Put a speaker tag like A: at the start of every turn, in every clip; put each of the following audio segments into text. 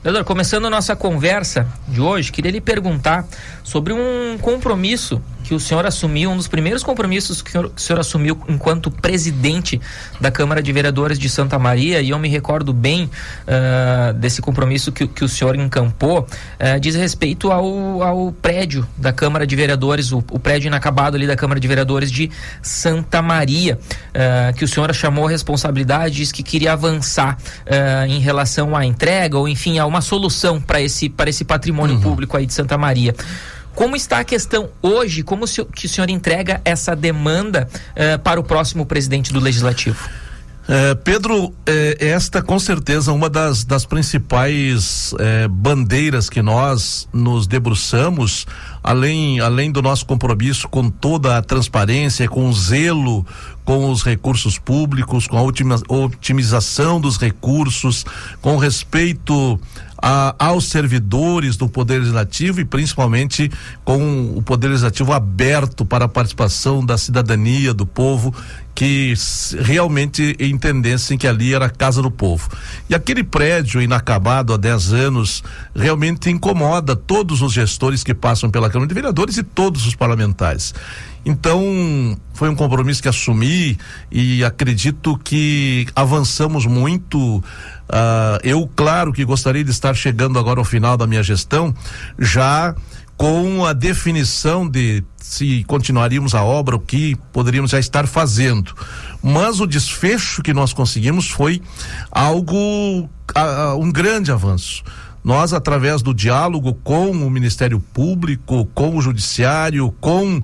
A: Vereador, começando a nossa conversa de hoje, queria lhe perguntar sobre um compromisso que o senhor assumiu, um dos primeiros compromissos que o senhor assumiu enquanto presidente da Câmara de Vereadores de Santa Maria, e eu me recordo bem desse compromisso que o senhor encampou, diz respeito ao prédio da Câmara de Vereadores, o prédio inacabado ali da Câmara de Vereadores de Santa Maria, que o senhor chamou a responsabilidade, diz que queria avançar em relação à entrega, ou enfim, a uma solução para esse patrimônio público aí de Santa Maria. Como está a questão hoje? Como que o senhor entrega essa demanda para o próximo presidente do Legislativo?
B: Pedro, esta com certeza uma das principais bandeiras que nós nos debruçamos, além do nosso compromisso com toda a transparência, com o zelo com os recursos públicos, com a otimização dos recursos, com respeito aos servidores do Poder Legislativo e principalmente com o Poder Legislativo aberto para a participação da cidadania, do povo, que realmente entendessem que ali era a casa do povo. E aquele prédio inacabado há 10 anos realmente incomoda todos os gestores que passam pela Câmara de Vereadores e todos os parlamentares. Então, foi um compromisso que assumi e acredito que avançamos muito. Eu, claro que gostaria de estar chegando agora ao final da minha gestão, já com a definição de se continuaríamos a obra, o que poderíamos já estar fazendo. Mas o desfecho que nós conseguimos foi algo, um grande avanço. Nós, através do diálogo com o Ministério Público, com o Judiciário, com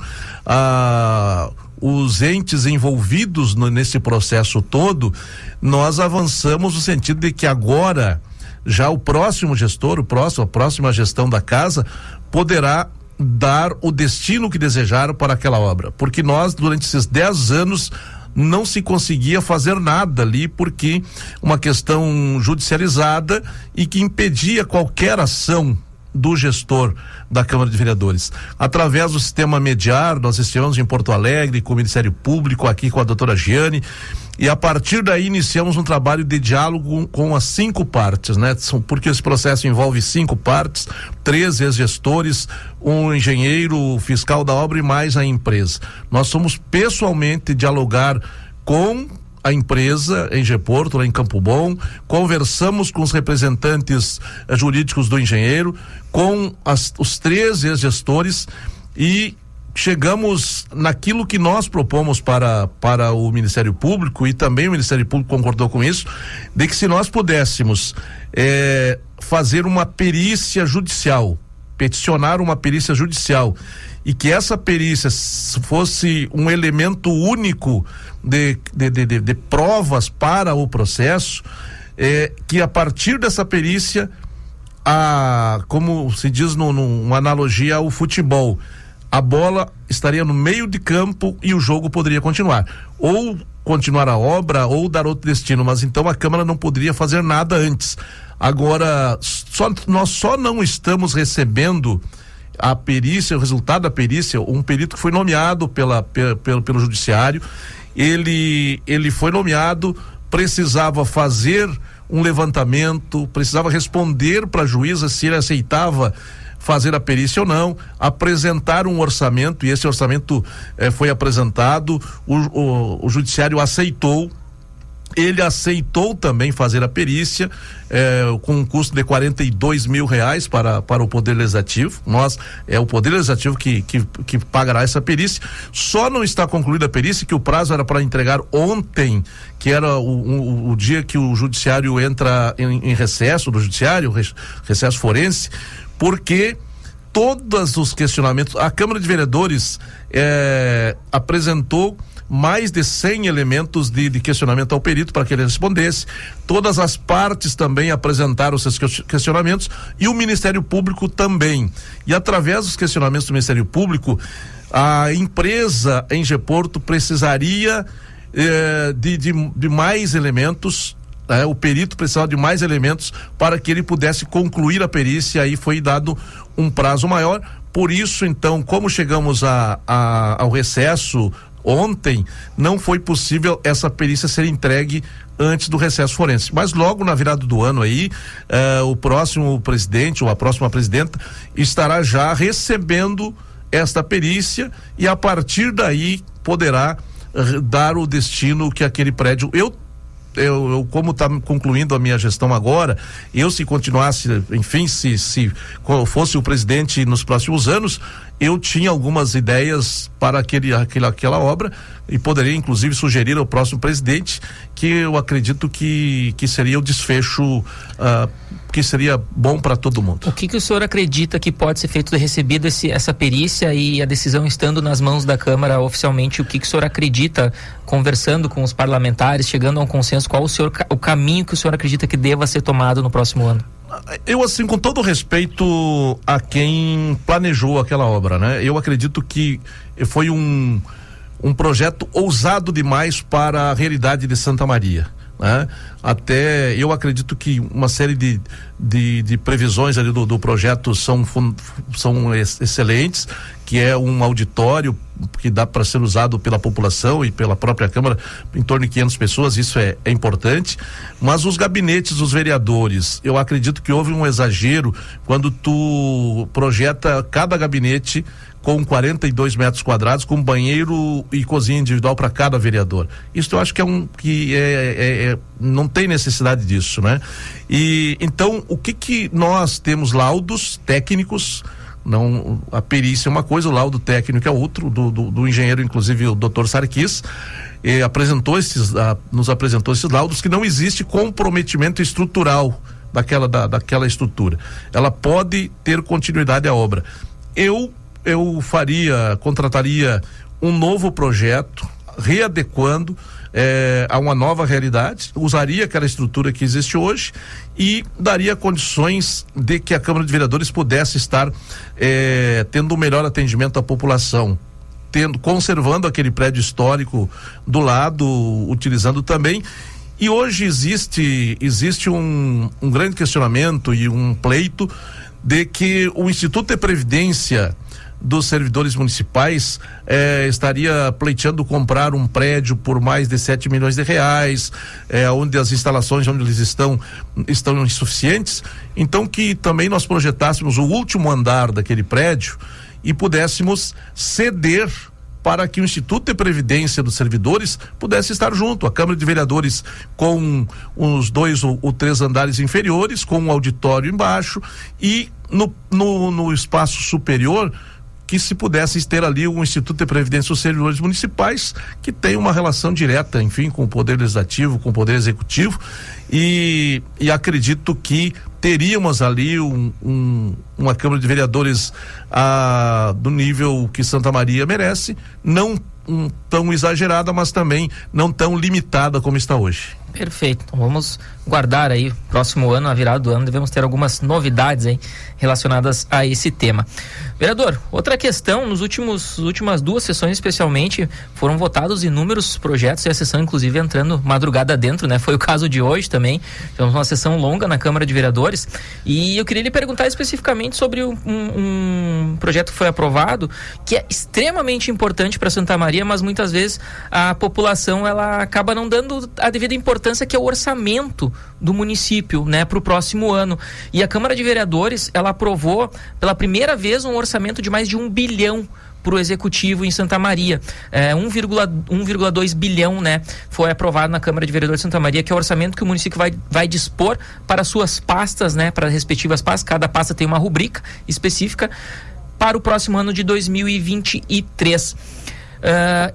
B: os entes envolvidos nesse processo todo, nós avançamos no sentido de que agora, já o próximo gestor, a próxima gestão da casa, poderá dar o destino que desejaram para aquela obra. Porque nós, durante esses 10 anos, não se conseguia fazer nada ali, porque uma questão judicializada e que impedia qualquer ação do gestor da Câmara de Vereadores. Através do sistema Mediar, nós estivemos em Porto Alegre com o Ministério Público, aqui com a doutora Giane, e a partir daí iniciamos um trabalho de diálogo com as 5 partes, né? Porque esse processo envolve 5 partes, 3 ex-gestores, um engenheiro, fiscal da obra e mais a empresa. Nós fomos pessoalmente dialogar com a empresa em Geporto, lá em Campo Bom, conversamos com os representantes jurídicos do engenheiro, com os 3 ex-gestores e chegamos naquilo que nós propomos para o Ministério Público, e também o Ministério Público concordou com isso, de que se nós pudéssemos fazer uma perícia judicial, peticionar uma perícia judicial, e que essa perícia fosse um elemento único de provas para o processo, que a partir dessa perícia, como se diz numa analogia ao futebol, a bola estaria no meio de campo e o jogo poderia continuar. Ou continuar a obra ou dar outro destino, mas então a Câmara não poderia fazer nada antes. Agora, nós só não estamos recebendo a perícia, o resultado da perícia, um perito que foi nomeado pelo Judiciário, ele foi nomeado, precisava fazer um levantamento, precisava responder para a juíza se ele aceitava fazer a perícia ou não, apresentar um orçamento, e esse orçamento foi apresentado, o Judiciário aceitou. Ele aceitou também fazer a perícia com um custo de R$42 mil para o Poder Legislativo. É o Poder Legislativo que pagará essa perícia. Só não está concluída a perícia, que o prazo era para entregar ontem, que era o dia que o Judiciário entra em recesso do Judiciário, recesso forense, porque todos os questionamentos, a Câmara de Vereadores apresentou mais de 100 elementos de questionamento ao perito para que ele respondesse. Todas as partes também apresentaram seus questionamentos e o Ministério Público também. E através dos questionamentos do Ministério Público, a empresa em Geporto precisaria de mais elementos. O perito precisava de mais elementos para que ele pudesse concluir a perícia, e aí foi dado um prazo maior. Por isso, então, como chegamos ao recesso ontem, não foi possível essa perícia ser entregue antes do recesso forense. Mas logo na virada do ano aí, o próximo presidente ou a próxima presidenta estará já recebendo esta perícia e a partir daí poderá dar o destino que aquele prédio. Eu como está concluindo a minha gestão agora, se continuasse, enfim, se fosse o presidente nos próximos anos, eu tinha algumas ideias para aquela obra e poderia inclusive sugerir ao próximo presidente, que eu acredito que seria o desfecho que seria bom para todo mundo.
A: O que o senhor acredita que pode ser feito, recebida essa perícia e a decisão estando nas mãos da Câmara oficialmente? O que o senhor acredita, conversando com os parlamentares, chegando a um consenso, qual o caminho que o senhor acredita que deva ser tomado no próximo ano?
B: Eu, assim, com todo respeito a quem planejou aquela obra, né? Eu acredito que foi um projeto ousado demais para a realidade de Santa Maria, né? Até eu acredito que uma série de previsões ali do projeto são excelentes, que é um auditório que dá para ser usado pela população e pela própria Câmara, em torno de 500 pessoas, isso é importante, mas os gabinetes dos vereadores, eu acredito que houve um exagero quando tu projeta cada gabinete com 42 metros quadrados, com banheiro e cozinha individual para cada vereador. Isso eu acho que não tem necessidade disso, né? E então, o que nós temos laudos técnicos, não, a perícia é uma coisa, o laudo técnico é outro, do engenheiro, inclusive o Dr. Sarkis, nos apresentou esses laudos, que não existe comprometimento estrutural daquela estrutura. Ela pode ter continuidade à obra. Eu contrataria um novo projeto, readequando a uma nova realidade, usaria aquela estrutura que existe hoje e daria condições de que a Câmara de Vereadores pudesse estar tendo um melhor atendimento à população, conservando aquele prédio histórico do lado, utilizando também. E hoje existe um grande questionamento e um pleito de que o Instituto de Previdência dos servidores municipais estaria pleiteando comprar um prédio por mais de 7 milhões de reais, onde as instalações onde eles estão insuficientes. Então, que também nós projetássemos o último andar daquele prédio e pudéssemos ceder para que o Instituto de Previdência dos Servidores pudesse estar junto, a Câmara de Vereadores com uns 2 ou 3 andares inferiores, com um auditório embaixo, e no espaço superior que se pudesse ter ali o Instituto de Previdência dos Servidores Municipais, que tem uma relação direta, enfim, com o Poder Legislativo, com o Poder Executivo, e acredito que teríamos ali uma Câmara de Vereadores do nível que Santa Maria merece, não tão exagerada, mas também não tão limitada como está hoje.
A: Perfeito, então vamos guardar aí, próximo ano, a virada do ano, devemos ter algumas novidades aí relacionadas a esse tema. Vereador, outra questão, nas últimas 2 sessões especialmente, foram votados inúmeros projetos e a sessão inclusive entrando madrugada dentro, né? Foi o caso de hoje também, tivemos uma sessão longa na Câmara de Vereadores e eu queria lhe perguntar especificamente sobre um projeto que foi aprovado, que é extremamente importante para Santa Maria, mas muitas vezes a população ela acaba não dando a devida importância, que é o orçamento do município, né, para o próximo ano. E a Câmara de Vereadores, ela aprovou pela primeira vez um orçamento de mais de 1 bilhão para o Executivo em Santa Maria. 1,2 bilhão, né, foi aprovado na Câmara de Vereadores de Santa Maria, que é o orçamento que o município vai dispor para suas pastas, né, para as respectivas pastas. Cada pasta tem uma rubrica específica para o próximo ano de 2023.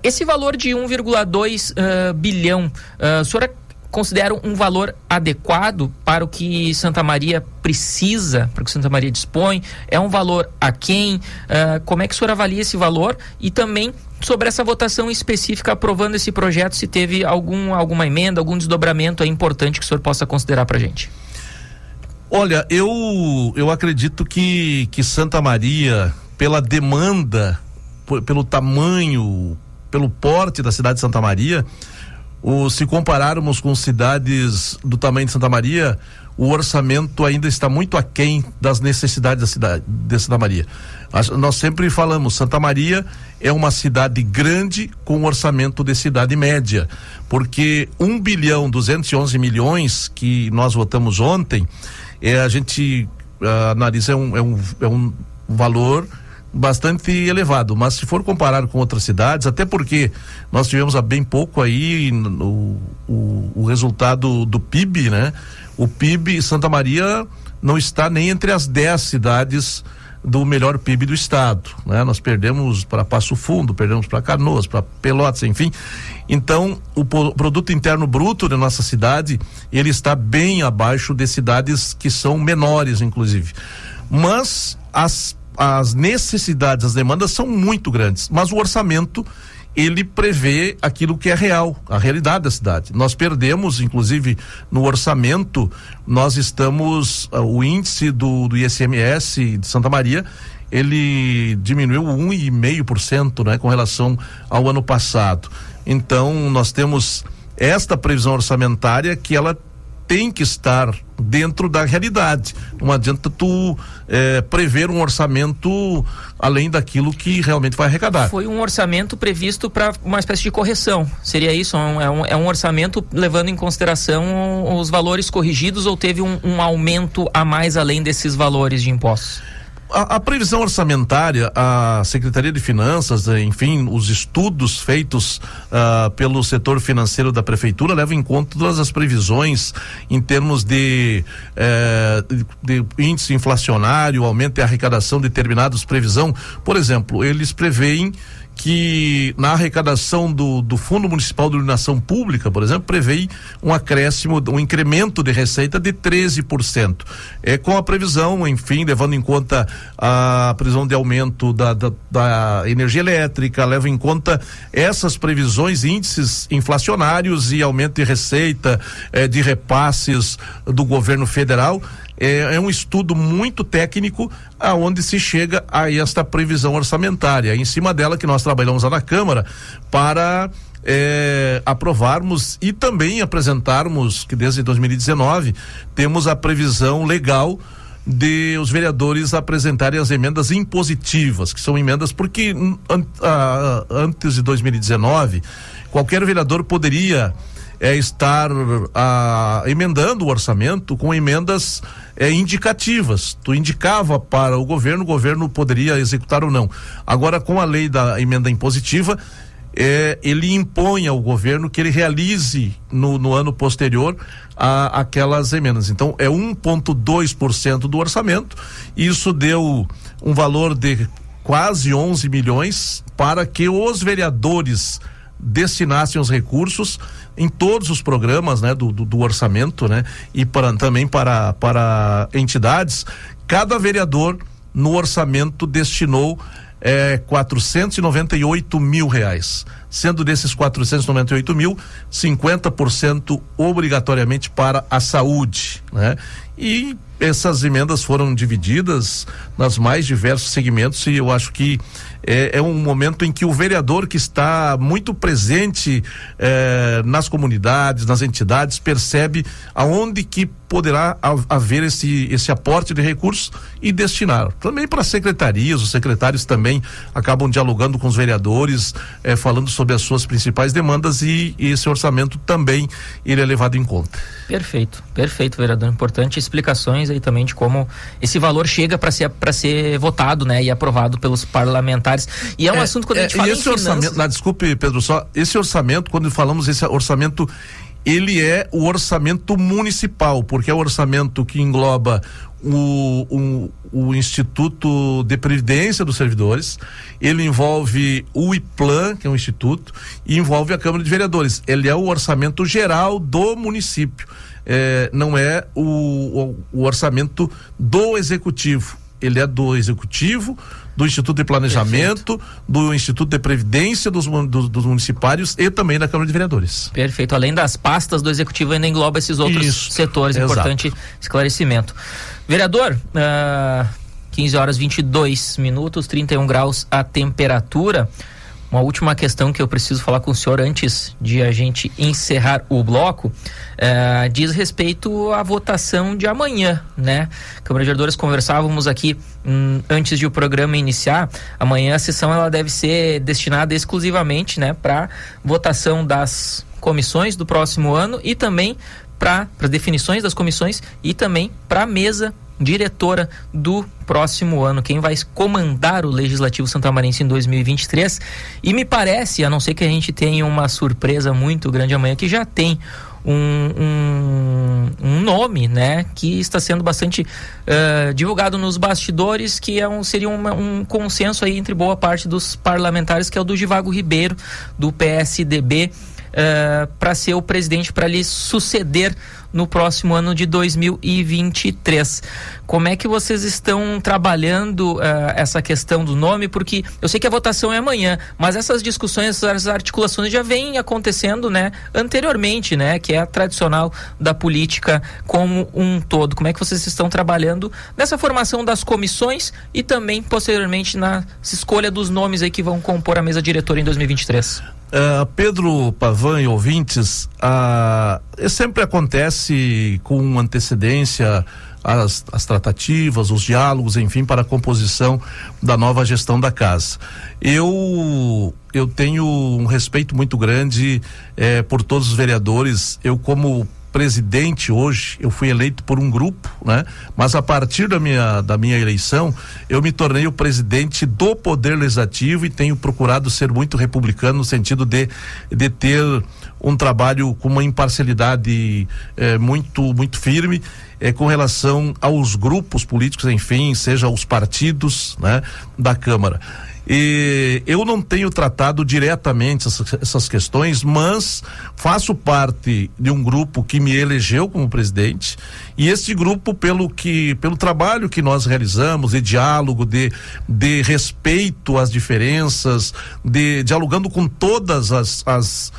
A: Esse valor de 1,2 bilhão, a senhora considera um valor adequado para o que Santa Maria precisa, para o que Santa Maria dispõe? É um valor aquém? Como é que o senhor avalia esse valor? E também sobre essa votação específica aprovando esse projeto, se teve alguma emenda, algum desdobramento importante que o senhor possa considerar para a gente?
B: Olha, eu acredito que Santa Maria, pela demanda, pelo tamanho, pelo porte da cidade de Santa Maria, se compararmos com cidades do tamanho de Santa Maria, o orçamento ainda está muito aquém das necessidades da cidade de Santa Maria. Nós sempre falamos, Santa Maria é uma cidade grande com orçamento de cidade média, porque 1.211 bilhões que nós votamos ontem, a gente analisa, é um valor bastante elevado, mas se for comparar com outras cidades, até porque nós tivemos há bem pouco aí o resultado do PIB, né? O PIB, Santa Maria não está nem entre as 10 cidades do melhor PIB do estado, né? Nós perdemos para Passo Fundo, perdemos para Canoas, para Pelotas, enfim. Então, o produto interno bruto da nossa cidade, ele está bem abaixo de cidades que são menores, inclusive. Mas as necessidades, as demandas são muito grandes, mas o orçamento, ele prevê aquilo que é real, a realidade da cidade. Nós perdemos, inclusive, no orçamento, nós estamos, o índice do ICMS de Santa Maria, ele diminuiu 1,5%, né, com relação ao ano passado. Então, nós temos esta previsão orçamentária que ela tem que estar dentro da realidade. Não adianta tu prever um orçamento além daquilo que realmente vai arrecadar.
A: Foi um orçamento previsto para uma espécie de correção, seria isso? É um orçamento levando em consideração os valores corrigidos, ou teve um aumento a mais além desses valores de impostos?
B: A previsão orçamentária, a Secretaria de Finanças, enfim, os estudos feitos pelo setor financeiro da Prefeitura levam em conta todas as previsões em termos de índice inflacionário, aumento de arrecadação de determinados previsão. Por exemplo, eles preveem que na arrecadação do Fundo Municipal de Iluminação Pública, por exemplo, prevê um acréscimo, um incremento de receita de 13%. Com a previsão, enfim, levando em conta a previsão de aumento da energia elétrica, leva em conta essas previsões, índices inflacionários e aumento de receita, de repasses do governo federal. É um estudo muito técnico aonde se chega a esta previsão orçamentária. Em cima dela que nós trabalhamos lá na Câmara para aprovarmos e também apresentarmos, que desde 2019 temos a previsão legal de os vereadores apresentarem as emendas impositivas, que são emendas porque antes de 2019 qualquer vereador poderia estar emendando o orçamento com emendas indicativas. Tu indicava para o governo poderia executar ou não. Agora, com a lei da emenda impositiva, ele impõe ao governo que ele realize no ano posterior aquelas emendas. Então, é 1,2% do orçamento. Isso deu um valor de quase 11 milhões para que os vereadores destinassem os recursos em todos os programas, né, do orçamento, né, e também para entidades. Cada vereador no orçamento destinou 498 mil reais, sendo desses 498 mil, 50% obrigatoriamente para a saúde, né? E essas emendas foram divididas nas mais diversos segmentos, e eu acho que é um momento em que o vereador que está muito presente nas comunidades, nas entidades, percebe aonde que poderá haver esse aporte de recursos e destinar. Também para secretarias, os secretários também acabam dialogando com os vereadores, falando sobre as suas principais demandas, e esse orçamento também ele é levado em conta. Perfeito, vereador. Importante explicações aí também de como esse valor chega para ser votado, né, e aprovado pelos parlamentares. E é um assunto, quando a gente fala em finanças... Desculpe, Pedro, só esse orçamento, quando falamos esse orçamento, ele é o orçamento municipal, porque é o orçamento que engloba o Instituto de Previdência dos Servidores, ele envolve o IPLAN, que é um instituto, e envolve a Câmara de Vereadores. Ele é o orçamento geral do município, não é o orçamento do Executivo. Ele é do Executivo, do Instituto de Planejamento, do Instituto de Previdência dos municipários e também da Câmara de Vereadores. Perfeito. Além das pastas do Executivo, ainda engloba esses outros setores. Exato. Importante esclarecimento. Vereador, 15 horas 22 minutos, 31 graus a temperatura.
A: Uma última questão que eu preciso falar com o senhor antes de a gente encerrar o bloco, diz respeito à votação de amanhã, né? Câmara de Vereadores, conversávamos aqui antes de o programa iniciar. Amanhã a sessão ela deve ser destinada exclusivamente, né, para votação das comissões do próximo ano e também para definições das comissões e também para a mesa diretora do próximo ano, quem vai comandar o Legislativo Santamarense em 2023. E me parece, a não ser que a gente tenha uma surpresa muito grande amanhã, que já tem um nome, né, que está sendo bastante divulgado nos bastidores, que seria um consenso aí entre boa parte dos parlamentares, que é o do Givago Ribeiro, do PSDB, para ser o presidente, para lhe suceder no próximo ano de 2023. Como é que vocês estão trabalhando essa questão do nome? Porque eu sei que a votação é amanhã, mas essas discussões, essas articulações já vêm acontecendo, né, anteriormente, né, que é a tradicional da política como um todo. Como é que vocês estão trabalhando nessa formação das comissões e também posteriormente na escolha dos nomes aí que vão compor a mesa diretora em 2023?
B: Pedro Pavan e ouvintes, sempre acontece com antecedência as tratativas, os diálogos, enfim, para a composição da nova gestão da casa. Eu tenho um respeito muito grande por todos os vereadores. Eu, como presidente hoje, eu fui eleito por um grupo, né? Mas a partir da minha eleição, eu me tornei o presidente do Poder Legislativo e tenho procurado ser muito republicano no sentido de ter um trabalho com uma imparcialidade muito firme com relação aos grupos políticos, enfim, seja os partidos, né, da Câmara. E eu não tenho tratado diretamente essas questões, mas faço parte de um grupo que me elegeu como presidente, e esse grupo, pelo trabalho que nós realizamos, de diálogo, de respeito às diferenças, dialogando com todas as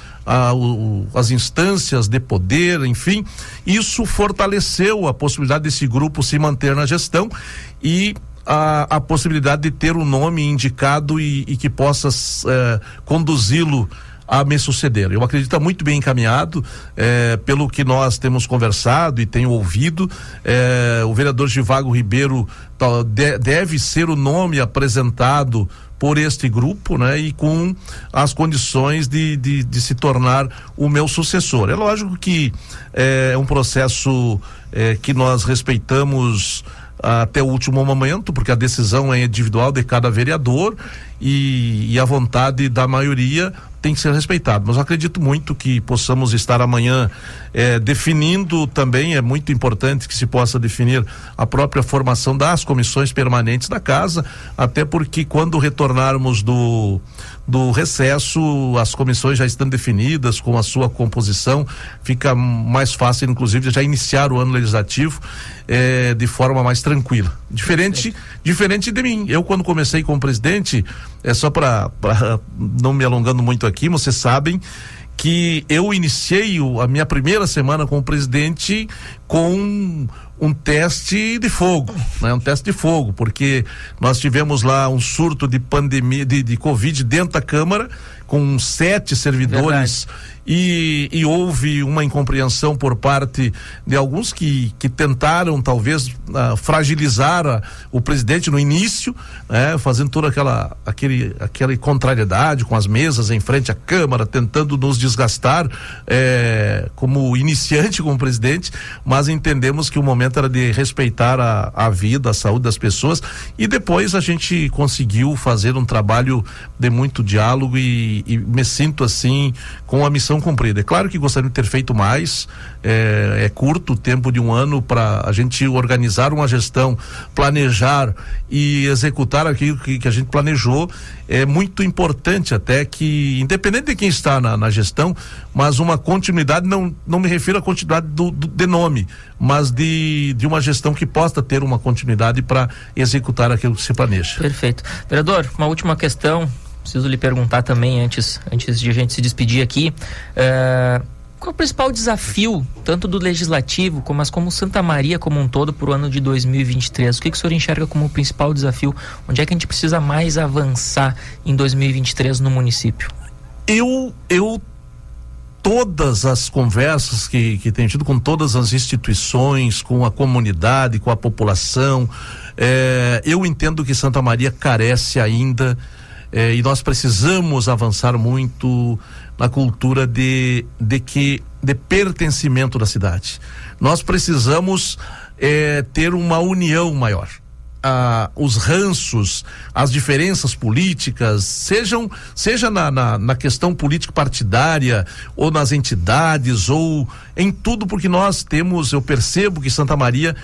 B: instâncias de poder, enfim, isso fortaleceu a possibilidade desse grupo se manter na gestão e a possibilidade de ter um nome indicado e que possa conduzi-lo a me suceder. Eu acredito que está muito bem encaminhado, pelo que nós temos conversado e tenho ouvido. O vereador Givago Ribeiro deve ser o nome apresentado por este grupo, né? E com as condições de se tornar o meu sucessor. É lógico que é um processo que nós respeitamos até o último momento, porque a decisão é individual de cada vereador e a vontade da maioria tem que ser respeitada. Mas eu acredito muito que possamos estar amanhã definindo também, é muito importante que se possa definir a própria formação das comissões permanentes da casa, até porque quando retornarmos do recesso, as comissões já estão definidas com a sua composição, fica mais fácil, inclusive, já iniciar o ano legislativo de forma mais tranquila. Diferente de mim. Eu, quando comecei como presidente, só para não me alongando muito aqui, vocês sabem que eu iniciei a minha primeira semana como presidente com um teste de fogo, né? Um teste de fogo, porque nós tivemos lá um surto de pandemia, de Covid dentro da Câmara, com 7 servidores. Verdade. E houve uma incompreensão por parte de alguns que tentaram talvez fragilizar o presidente no início, fazendo toda aquela contrariedade com as mesas em frente à Câmara, tentando nos desgastar como iniciante, como presidente, mas entendemos que o momento era de respeitar a vida, a saúde das pessoas, e depois a gente conseguiu fazer um trabalho de muito diálogo e me sinto assim com a missão cumprida. É claro que gostaria de ter feito mais, é curto o tempo de um ano para a gente organizar uma gestão, planejar e executar aquilo que a gente planejou. É muito importante até que, independente de quem está na gestão, mas uma continuidade, não me refiro à continuidade de nome, mas de uma gestão que possa ter uma continuidade para executar aquilo que se planeja.
A: Perfeito. Vereador, uma última questão. Preciso lhe perguntar também antes de a gente se despedir aqui. qual é o principal desafio, tanto do Legislativo, mas como Santa Maria como um todo, para o ano de 2023? O que o senhor enxerga como o principal desafio? Onde é que a gente precisa mais avançar em 2023 no município?
B: Todas as conversas que tenho tido com todas as instituições, com a comunidade, com a população, eu entendo que Santa Maria carece ainda, e nós precisamos avançar muito na cultura de pertencimento da cidade. Nós precisamos ter uma união maior. Os ranços, as diferenças políticas, seja na questão política partidária, ou nas entidades, ou em tudo, porque eu percebo que Santa Maria,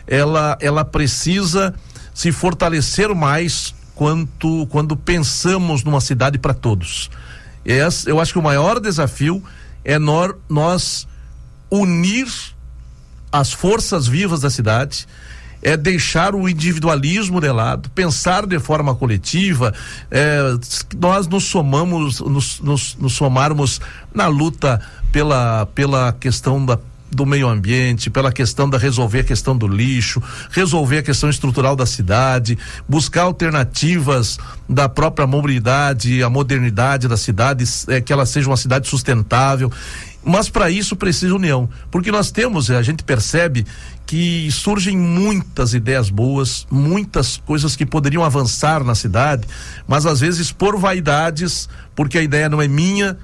B: ela precisa se fortalecer mais quando pensamos numa cidade para todos. Eu acho que o maior desafio é nós unir as forças vivas da cidade, é deixar o individualismo de lado, pensar de forma coletiva, nós nos somarmos na luta pela questão do meio ambiente, pela questão resolver a questão do lixo, resolver a questão estrutural da cidade, buscar alternativas da própria mobilidade, a modernidade da cidade, que ela seja uma cidade sustentável. Mas para isso precisa união, porque a gente percebe que surgem muitas ideias boas, muitas coisas que poderiam avançar na cidade, mas às vezes por vaidades, porque a ideia não é minha,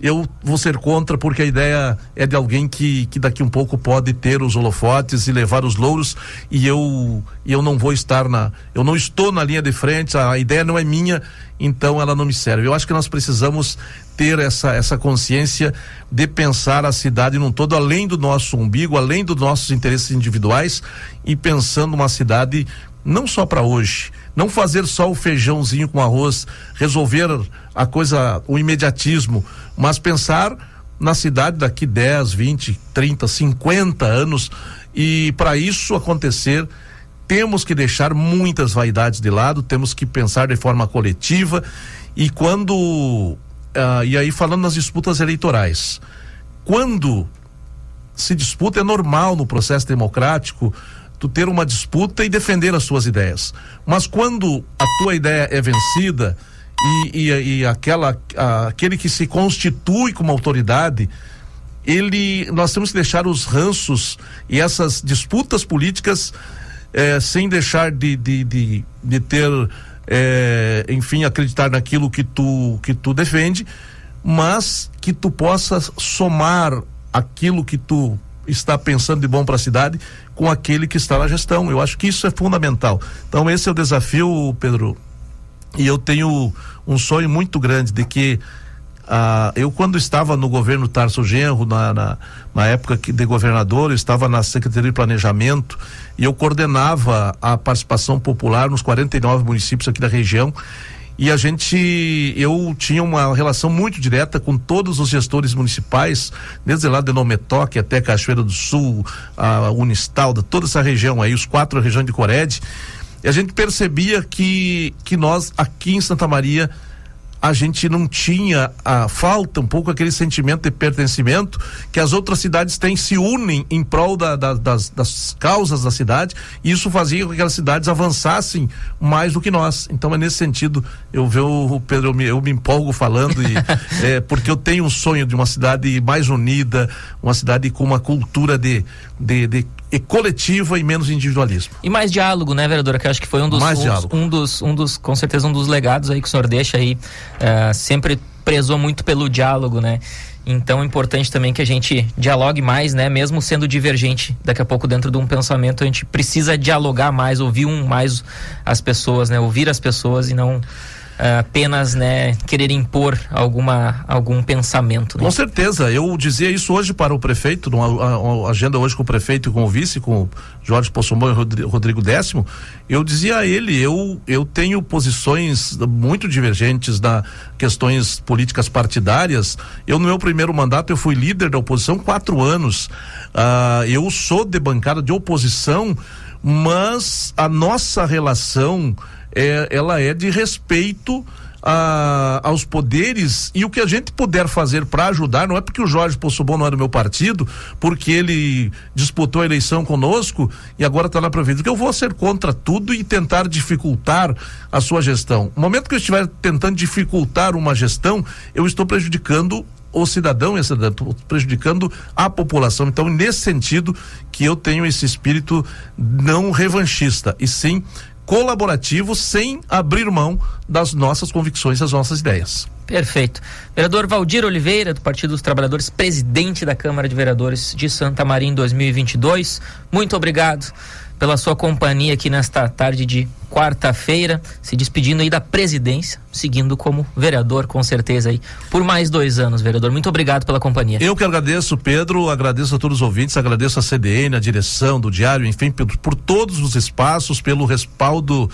B: eu vou ser contra, porque a ideia é de alguém que daqui um pouco pode ter os holofotes e levar os louros, e eu não vou estar eu não estou na linha de frente, a ideia não é minha, então ela não me serve. Eu acho que nós precisamos ter essa consciência de pensar a cidade num todo, além do nosso umbigo, além dos nossos interesses individuais, e pensando uma cidade não só para hoje, não fazer só o feijãozinho com arroz, resolver o imediatismo, mas pensar na cidade daqui 10, 20, 30, 50 anos, e para isso acontecer, temos que deixar muitas vaidades de lado, temos que pensar de forma coletiva, e e aí falando nas disputas eleitorais, quando se disputa, é normal no processo democrático tu ter uma disputa e defender as suas ideias, mas quando a tua ideia é vencida e aquele que se constitui como autoridade, nós temos que deixar os ranços e essas disputas políticas sem deixar de ter enfim, acreditar naquilo que tu defende, mas que tu possa somar aquilo que tu está pensando de bom para a cidade com aquele que está na gestão. Eu acho que isso é fundamental. Então esse é o desafio, Pedro, e eu tenho um sonho muito grande de que eu, quando estava no governo Tarso Genro, na época de governador, eu estava na Secretaria de Planejamento e eu coordenava a participação popular nos 49 municípios aqui da região, e eu tinha uma relação muito direta com todos os gestores municipais, desde lá de Nometoque até Cachoeira do Sul, a Unistalda, toda essa região aí, os 4 regiões de Cored, e a gente percebia que nós aqui em Santa Maria a gente não tinha, falta um pouco aquele sentimento de pertencimento que as outras cidades têm, se unem em prol das causas da cidade, e isso fazia com que aquelas cidades avançassem mais do que nós. Então é nesse sentido, eu vejo, Pedro, eu me empolgo falando, porque eu tenho um sonho de uma cidade mais unida, uma cidade com uma cultura de coletiva e menos individualismo.
A: E mais diálogo, né, vereadora? Que eu acho que foi com certeza um dos legados aí que o senhor deixa aí, sempre prezou muito pelo diálogo, né? Então é importante também que a gente dialogue mais, né? Mesmo sendo divergente, daqui a pouco dentro de um pensamento, a gente precisa dialogar mais, ouvir mais as pessoas, né? Ouvir as pessoas e não apenas, né, querer impor algum pensamento, né?
B: Com certeza, eu dizia isso hoje para o prefeito, numa agenda hoje com o prefeito e com o vice, com o Jorge Possomon e Rodrigo Décimo. Eu dizia a ele, eu tenho posições muito divergentes nas questões políticas partidárias. No meu primeiro mandato eu fui líder da oposição 4 anos, eu sou de bancada de oposição, mas a nossa relação ela é de respeito aos poderes, e o que a gente puder fazer para ajudar, não é porque o Jorge Poçobon não é do meu partido, porque ele disputou a eleição conosco e agora está na prefeitura, que eu vou ser contra tudo e tentar dificultar a sua gestão. No momento que eu estiver tentando dificultar uma gestão, eu estou prejudicando o cidadão e a cidadã, prejudicando a população. Então, nesse sentido que eu tenho esse espírito não revanchista, e sim colaborativo, sem abrir mão das nossas convicções, das nossas ideias.
A: Perfeito. Vereador Valdir Oliveira, do Partido dos Trabalhadores, presidente da Câmara de Vereadores de Santa Maria em 2022, muito obrigado pela sua companhia aqui nesta tarde de quarta-feira, se despedindo aí da presidência, seguindo como vereador, com certeza aí, por mais 2 anos, vereador. Muito obrigado pela companhia.
B: Eu que agradeço, Pedro, agradeço a todos os ouvintes, agradeço a CDN, a direção do Diário, enfim, por todos os espaços, pelo respaldo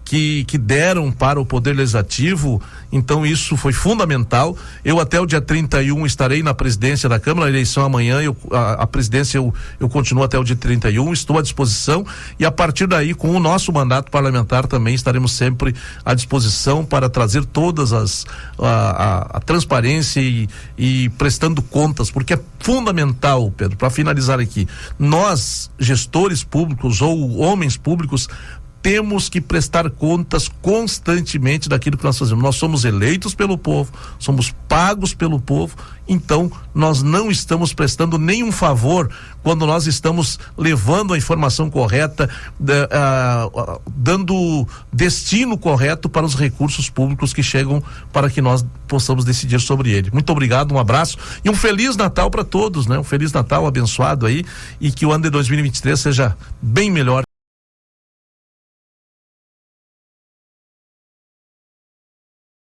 B: que deram para o Poder Legislativo. Então isso foi fundamental. Eu até o dia 31 estarei na presidência da Câmara, a eleição amanhã, a presidência eu continuo até o dia 31, estou à disposição, e a partir daí, com o nosso mandato parlamentar, também estaremos sempre à disposição para trazer todas a transparência e prestando contas, porque é fundamental, Pedro, para finalizar aqui, nós, gestores públicos ou homens públicos, temos que prestar contas constantemente daquilo que nós fazemos. Nós somos eleitos pelo povo, somos pagos pelo povo, então nós não estamos prestando nenhum favor quando nós estamos levando a informação correta, dando destino correto para os recursos públicos que chegam para que nós possamos decidir sobre ele. Muito obrigado, um abraço e um Feliz Natal para todos, né? Um Feliz Natal abençoado aí, e que o ano de 2023 seja bem melhor.